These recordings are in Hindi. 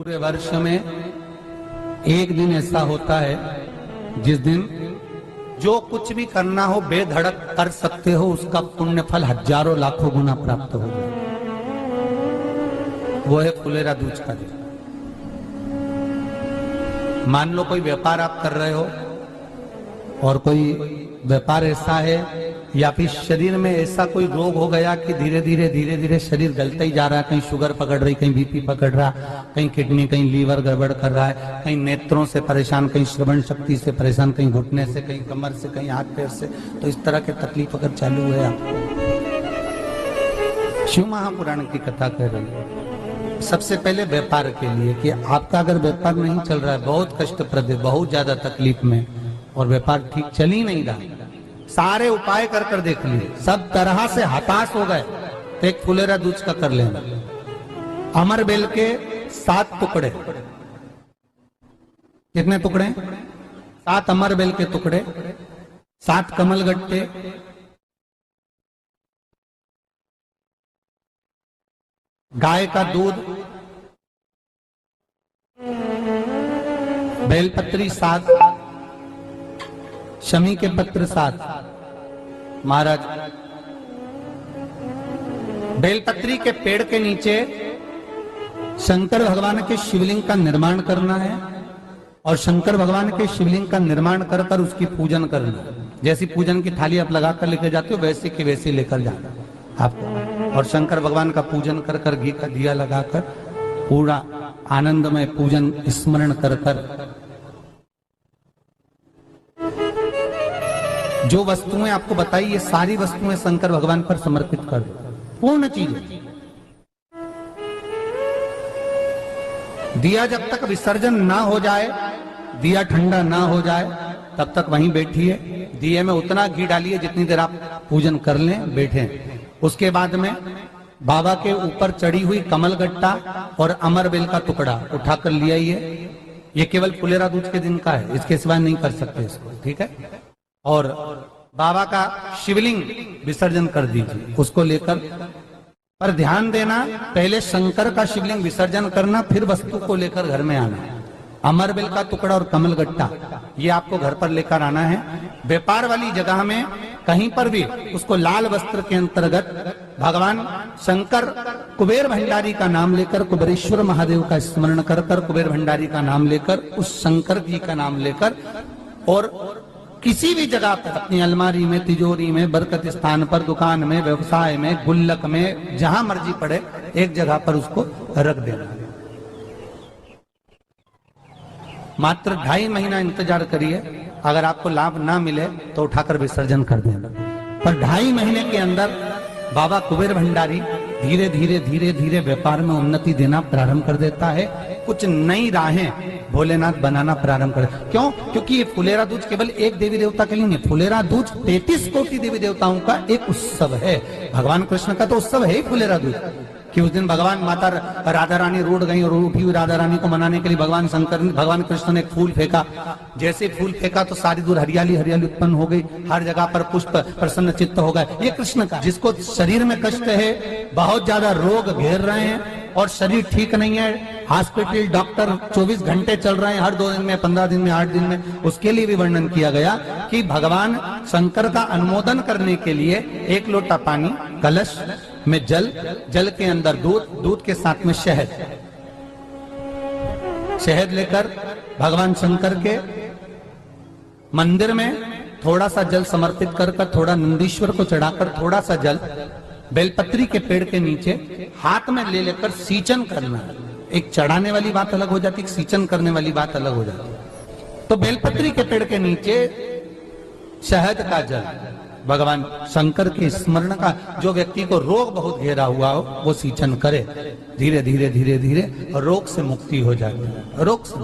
पूरे वर्ष में एक दिन ऐसा होता है जिस दिन जो कुछ भी करना हो बेधड़क कर सकते हो, उसका पुण्य फल हजारों लाखों गुना प्राप्त हो जाए। वो है फुलेरा दूज का दिन। मान लो कोई व्यापार आप कर रहे हो और कोई व्यापार ऐसा है या फिर शरीर में ऐसा कोई रोग हो गया कि धीरे धीरे शरीर गलता ही जा रहा है। कहीं शुगर पकड़ रही, कहीं बीपी पकड़ रहा, कहीं किडनी, कहीं लीवर गड़बड़ कर रहा है, कहीं नेत्रों से परेशान, कहीं श्रवण शक्ति से परेशान, कहीं घुटने से, कहीं कमर से, कहीं हाथ पैर से। तो इस तरह की तकलीफ अगर चालू है आपको, शिव महापुराण की कथा कह रही है। सबसे पहले व्यापार के लिए कि आपका अगर व्यापार नहीं चल रहा है, बहुत कष्टप्रद है, बहुत ज्यादा तकलीफ में, और व्यापार ठीक चल ही नहीं रहा, सारे उपाय कर कर देख लिए, सब तरह से हताश हो गए, तो एक फुलेरा दूज का कर लेना। अमर बेल के 7 टुकड़े, कितने टुकड़े? 7 अमर बेल के टुकड़े, 7 कमल गट्टे, गाय का दूध, बेलपत्री 7, शमी के पत्र 7। महाराज, बेलपत्री के पेड़ के नीचे शंकर भगवान के शिवलिंग का निर्माण करना है, और शंकर भगवान के शिवलिंग का निर्माण कर कर उसकी पूजन करना। जैसी पूजन की थाली आप लगा कर लेकर जाते हो, वैसे की वैसे लेकर जाना आपको, और शंकर भगवान का पूजन कर कर, घी का दिया लगाकर पूरा आनंदमय पूजन स्मरण कर कर, जो वस्तुएं आपको बताई, ये सारी वस्तुएं शंकर भगवान पर समर्पित कर दो, पूर्ण चीजें। दिया जब तक विसर्जन ना हो जाए, दिया ठंडा ना हो जाए, तब तक वहीं बैठिए। दिए में उतना घी डालिए जितनी देर आप पूजन कर लें, बैठे। उसके बाद में बाबा के ऊपर चढ़ी हुई कमल गट्टा और अमर बेल का टुकड़ा उठाकर ले आइए। ये केवल फुलेरा दूज के दिन का है, इसके सिवा नहीं कर सकते इसको, ठीक है। और बाबा का शिवलिंग विसर्जन कर दीजिए, उसको लेकर। पर ध्यान देना, पहले शंकर का शिवलिंग विसर्जन करना, फिर वस्तु को लेकर घर में आना। अमर बेल का टुकड़ा और कमल गट्टा ये आपको घर पर लेकर आना है। व्यापार वाली जगह में कहीं पर भी उसको लाल वस्त्र के अंतर्गत भगवान शंकर, कुबेर भंडारी का नाम लेकर, कुबेरेश्वर महादेव का स्मरण कर कर, कुबेर भंडारी का नाम लेकर, उस शंकर जी का नाम लेकर, और किसी भी जगह पर अपनी अलमारी में, तिजोरी में, बरकत स्थान पर, दुकान में, व्यवसाय में, गुल्लक में, जहां मर्जी पड़े, एक जगह पर उसको रख देना। मात्र 2.5 महीना इंतजार करिए, अगर आपको लाभ ना मिले तो उठाकर विसर्जन कर देना। पर 2.5 महीने के अंदर बाबा कुबेर भंडारी धीरे धीरे व्यापार में उन्नति देना प्रारंभ कर देता है। कुछ नई राहें भोलेनाथ बनाना प्रारंभ कर। क्यों? क्योंकि ये फुलेरा दूज केवल एक देवी देवता के लिए नहीं, फुलेरा दूज 33 कोटि देवी देवताओं का एक उत्सव है। भगवान कृष्ण का तो उत्सव है ही फुलेरा दूज, कि उस दिन भगवान माता राधा रानी रूठ गई, और उठी हुई राधा रानी को मनाने के लिए भगवान कृष्ण ने एक फूल फेंका। जैसे फूल फेंका तो सारी दूर हरियाली उत्पन्न हो गई, हर जगह पर पुष्प प्रसन्न चित्त हो गए। ये कृष्ण का, जिसको शरीर में कष्ट है, बहुत ज्यादा रोग घेर रहे हैं और शरीर ठीक नहीं है, हॉस्पिटल डॉक्टर 24 घंटे चल रहे हैं, हर 2 दिन में, 15 दिन में, 8 दिन में, उसके लिए भी वर्णन किया गया कि भगवान शंकर का अनुमोदन करने के लिए 1 लोटा पानी, कलश में जल के अंदर दूध के साथ में शहद लेकर भगवान शंकर के मंदिर में थोड़ा सा जल समर्पित कर कर, थोड़ा नंदीश्वर को चढ़ाकर, थोड़ा सा जल बेलपत्री के पेड़ के नीचे हाथ में ले लेकर सींचन करना। एक चढ़ाने वाली बात अलग हो जाती, एक सींचन करने वाली बात अलग हो जाती। तो बेलपत्री के पेड़ के नीचे शहद का जल, भगवान शंकर के स्मरण का, जो व्यक्ति को रोग बहुत घेरा हुआ हो वो सींचन करे, धीरे धीरे रोग से मुक्ति हो जाती है। रोग से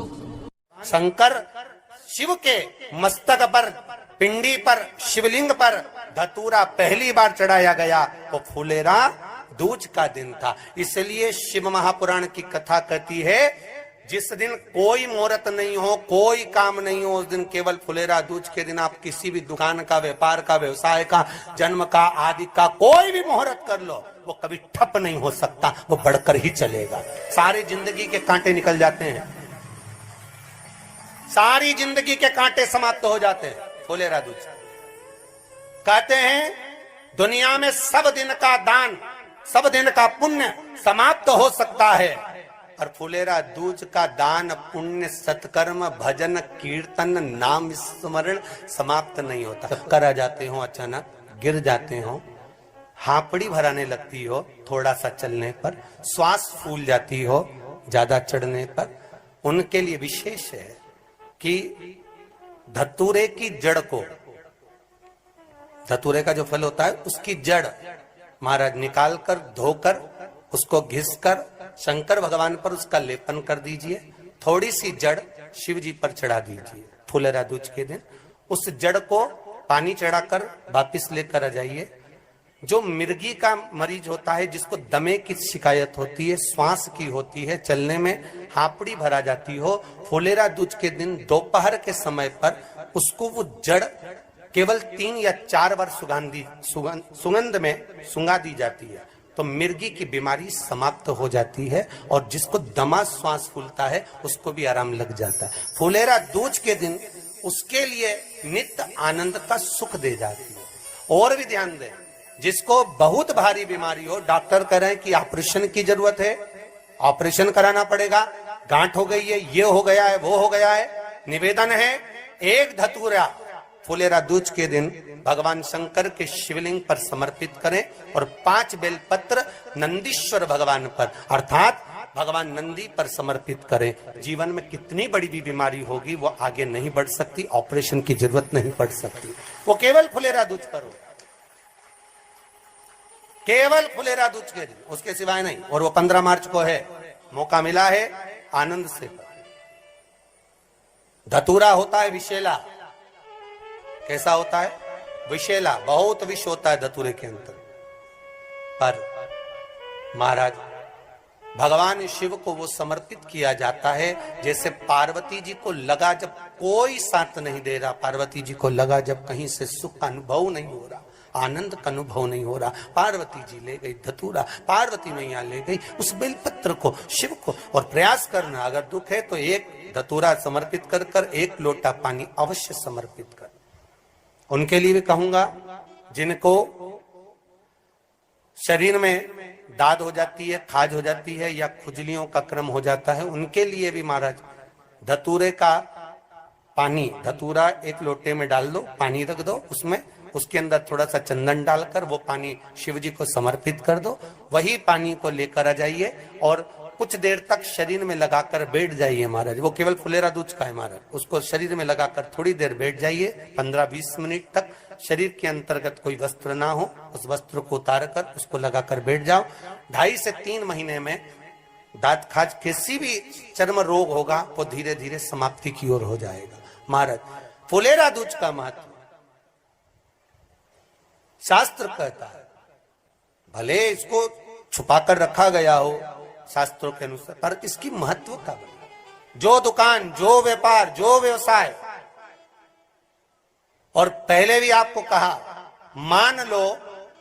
शंकर शिव के मस्तक पर, पिंडी पर, शिवलिंग पर धतूरा पहली बार चढ़ाया गया वो फुलेरा दूज का दिन था। इसलिए शिव महापुराण की कथा कहती है, जिस दिन कोई मुहूर्त नहीं हो, कोई काम नहीं हो, उस दिन केवल फुलेरा दूज के दिन आप किसी भी दुकान का, व्यापार का, व्यवसाय का, जन्म का, आदि का कोई भी मुहूर्त कर लो, वो कभी ठप नहीं हो सकता, वो बढ़कर ही चलेगा। सारी जिंदगी के कांटे निकल जाते हैं, सारी जिंदगी के कांटे समाप्त हो जाते हैं। फुलेरा दूज कहते हैं दुनिया में सब दिन का दान, सब दिन का पुण्य समाप्त हो सकता है, और फुलेरा दूज का दान पुण्य सत्कर्म भजन कीर्तन नाम स्मरण समाप्त नहीं होता। चक्कर आ जाते हो, अचानक गिर जाते हो, हापड़ी भराने लगती हो थोड़ा सा चलने पर, श्वास फूल जाती हो ज्यादा चढ़ने पर, उनके लिए विशेष है कि धतूरे की जड़ को, धतूरे का जो फल होता है उसकी जड़ महाराज निकाल कर धोकर उसको घिसकर शंकर भगवान पर उसका लेपन कर दीजिए। थोड़ी सी जड़ शिव जी पर चढ़ा दीजिए फुलेरा दूज के दिन। उस जड़ को पानी चढ़ाकर वापिस लेकर आ जाइए। जो मिर्गी का मरीज होता है, जिसको दमे की शिकायत होती है, श्वास की होती है, चलने में हापड़ी भरा जाती हो, फुलेरा दूज के दिन दोपहर के समय पर उसको वो जड़ केवल 3 या 4 बार सुगंध में सुंगा दी जाती है, तो मिर्गी की बीमारी समाप्त हो जाती है, और जिसको दमा श्वास फूलता है उसको भी आराम लग जाता है। फुलेरा दूज के दिन उसके लिए नित्य आनंद का सुख दे जाती है। और भी ध्यान दें, जिसको बहुत भारी बीमारी हो, डॉक्टर कह रहे हैं कि ऑपरेशन की जरूरत है, ऑपरेशन कराना पड़ेगा, गांठ हो गई है, ये हो गया है, वो हो गया है, निवेदन है एक धतूरा फुलेरा दूज के दिन भगवान शंकर के शिवलिंग पर समर्पित करें, और 5 बेलपत्र नंदीश्वर भगवान पर अर्थात भगवान नंदी पर समर्पित करें। जीवन में कितनी बड़ी भी बीमारी होगी वो आगे नहीं बढ़ सकती, ऑपरेशन की जरूरत नहीं पड़ सकती, वो केवल फुलेरा दूज पर हो, केवल फुलेरा दूज के दिन, उसके सिवाय नहीं। और वो 15 मार्च को है, मौका मिला है, आनंद से। धतूरा होता है विषैला, कैसा होता है? विषैला, बहुत विष होता है धतूरे के अंदर। पर महाराज भगवान शिव को वो समर्पित किया जाता है जैसे पार्वती जी को लगा, जब कोई साथ नहीं दे रहा, पार्वती जी को लगा जब कहीं से सुख का अनुभव नहीं हो रहा, आनंद का अनुभव नहीं हो रहा, पार्वती जी ले गई धतूरा, पार्वती मैया ले गई उस बेलपत्र को शिव को। और प्रयास करना, अगर दुख है तो एक धतूरा समर्पित कर कर 1 लोटा पानी अवश्य समर्पित कर। उनके लिए भी कहूंगा जिनको शरीर में दाद हो जाती है, खाज हो जाती है, या खुजलियों का क्रम हो जाता है, उनके लिए भी महाराज धतूरे का पानी, धतूरा 1 लोटे में डाल दो, पानी रख दो उसमें, उसके अंदर थोड़ा सा चंदन डालकर वो पानी शिव जी को समर्पित कर दो। वही पानी को लेकर आ जाइए और कुछ देर तक शरीर में लगाकर बैठ जाइए महाराज। वो केवल फुलेरा दूज का है महाराज, उसको शरीर में लगाकर थोड़ी देर बैठ जाइए, 15-20 मिनट तक। शरीर के अंतर्गत कोई वस्त्र ना हो, उस वस्त्र को उतार कर उसको लगाकर बैठ जाओ। 2.5 से 3 महीने में दांत खाज किसी भी चर्म रोग होगा वो धीरे धीरे समाप्ति की ओर हो जाएगा। महाराज फुलेरा दूज का महत्व शास्त्र कहता है, भले इसको छुपा कर रखा गया हो शास्त्रों के अनुसार, पर इसकी महत्व का बना। जो दुकान, जो व्यापार, जो व्यवसाय, और पहले भी आपको कहा, मान लो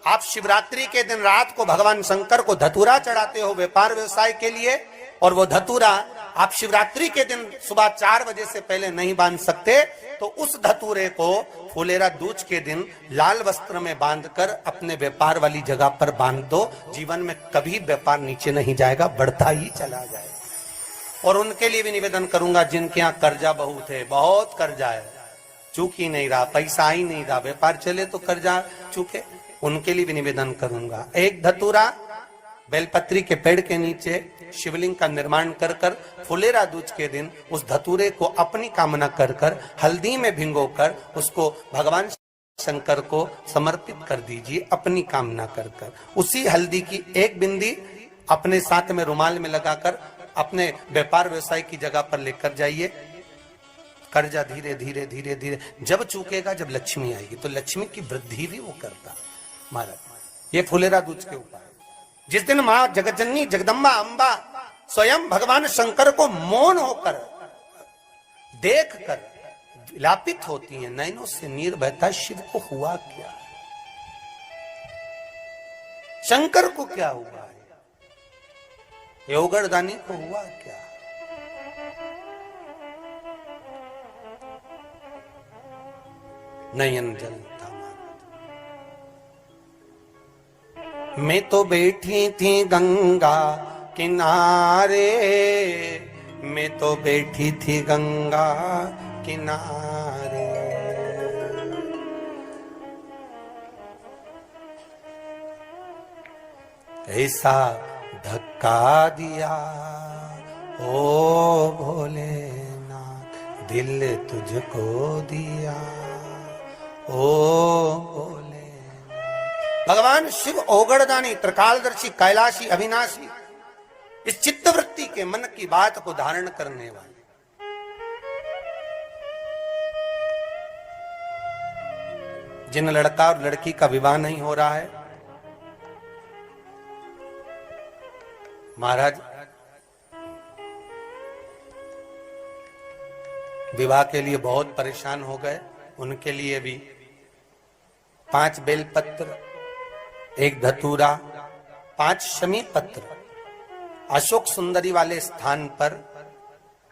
आप शिवरात्रि के दिन रात को भगवान शंकर को धतूरा चढ़ाते हो व्यापार व्यवसाय के लिए, और वो धतूरा आप शिवरात्रि के दिन सुबह 4 बजे से पहले नहीं बांध सकते, तो उस धतूरे को फुलेरा दूज के दिन लाल वस्त्र में बांधकर अपने व्यापार वाली जगह पर बांध दो। जीवन में कभी व्यापार नीचे नहीं जाएगा, बढ़ता ही चला जाएगा। और उनके लिए भी निवेदन करूंगा जिनके यहाँ कर्जा बहुत है, बहुत कर्जा है, चूक ही नहीं रहा, पैसा ही नहीं रहा, व्यापार चले तो कर्जा चूके, उनके लिए भी निवेदन करूंगा। एक धतूरा बेलपत्री के पेड़ के नीचे शिवलिंग का निर्माण कर कर फुलेरा दूज के दिन उस धतूरे को अपनी कामना कर कर हल्दी में भिंगोकर उसको भगवान शंकर को समर्पित कर दीजिए अपनी कामना कर कर। उसी हल्दी की 1 बिंदी अपने साथ में रुमाल में लगाकर अपने व्यापार व्यवसाय की जगह पर लेकर जाइए। कर्जा धीरे धीरे धीरे धीरे जब चूकेगा, जब लक्ष्मी आएगी, तो लक्ष्मी की वृद्धि भी वो करता। महाराज ये फुलेरा दूज के उपाय। जिस दिन मां जगतजननी जगदम्बा अंबा स्वयं भगवान शंकर को मौन होकर देख कर विलापित होती हैं, नैनों से नीर बहता, शिव को हुआ क्या। शंकर को क्या हुआ है, ये ओगड़दानी को हुआ क्या? नयन जल था महाराज। मैं तो बैठी थी गंगा किनारे, मैं तो बैठी थी गंगा किनारे, ऐसा धक्का दिया ओ भोलेनाथ, दिल तुझको दिया ओ भोलेनाथ। भगवान शिव ओगड़दानी, त्रिकालदर्शी, कैलाशी, अविनाशी, इस चित्तवृत्ति के मन की बात को धारण करने वाले। जिन लड़का और लड़की का विवाह नहीं हो रहा है, महाराज विवाह के लिए बहुत परेशान हो गए, उनके लिए भी 5 बेलपत्र, 1 धतूरा, 5 शमी पत्र अशोक सुंदरी वाले स्थान पर,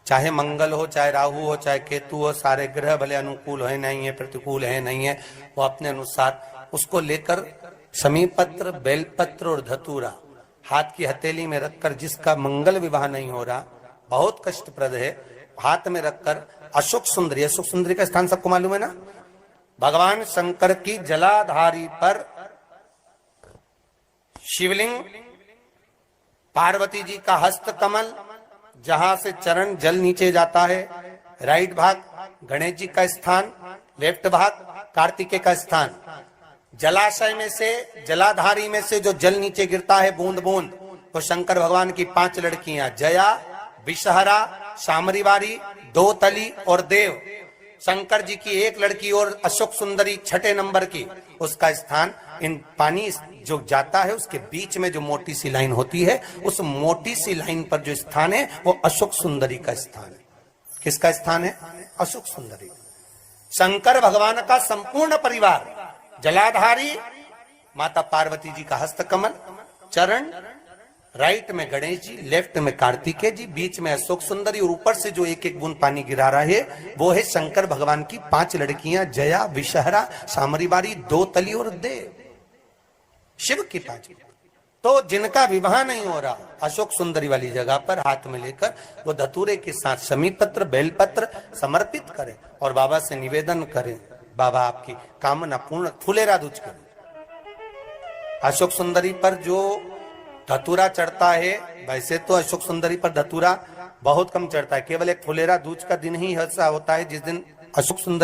चाहे मंगल हो, चाहे राहु हो, चाहे केतु हो, सारे ग्रह भले अनुकूल है नहीं है, प्रतिकूल है नहीं है, वो अपने अनुसार उसको लेकर शमी पत्र, बेलपत्र और धतूरा हाथ की हथेली में रखकर, जिसका मंगल विवाह नहीं हो रहा, बहुत कष्टप्रद है, हाथ में रखकर अशोक सुंदरी, अशोक सुंदरी का स्थान सबको मालूम है ना, भगवान शंकर की जलाधारी पर शिवलिंग, पार्वती जी का हस्त कमल, जहां से चरण जल नीचे जाता है, राइट भाग गणेश जी का स्थान, लेफ्ट भाग कार्तिकेय का स्थान, जलाशय में से, जलाधारी में से जो जल नीचे गिरता है बूंद बूंद, तो शंकर भगवान की 5 लड़कियां, जया, विषहरा, शामरीवारी, दोतली और देव। शंकर जी की 1 लड़की और अशोक सुंदरी 6 नंबर की, उसका स्थान, इन पानी जो जाता है उसके बीच में जो मोटी सी लाइन होती है, उस मोटी सी लाइन पर जो स्थान है वो अशोक सुंदरी का स्थान है। किसका स्थान है? अशोक सुंदरी। शंकर भगवान का संपूर्ण परिवार, जलाधारी माता पार्वती जी का हस्तकमल, चरण, राइट में गणेश जी, लेफ्ट में कार्तिकेय जी, बीच में अशोक सुंदरी, और ऊपर से जो 1-1 बूंद पानी गिरा रहा है वो है शंकर भगवान की 5 लड़कियां, जया, विषहरा, शामरीवारी, दोतली और देव। शिव की 5। तो जिनका विवाह नहीं हो रहा, अशोक सुंदरी वाली जगह पर हाथ में लेकर वो धतूरे के साथ शमी पत्र, बेलपत्र समर्पित करें और बाबा से निवेदन करें, बाबा आपकी कामना पूर्ण, फुलेरा दूज करें। अशोक सुंदरी पर जो धतूरा चढ़ता है, वैसे तो अशोक सुंदरी पर धतूरा बहुत कम चढ़ता है, केवल एक फुलेरा दूज का दिन ही ऐसा होता है जिस दिन अशोक सुंदरी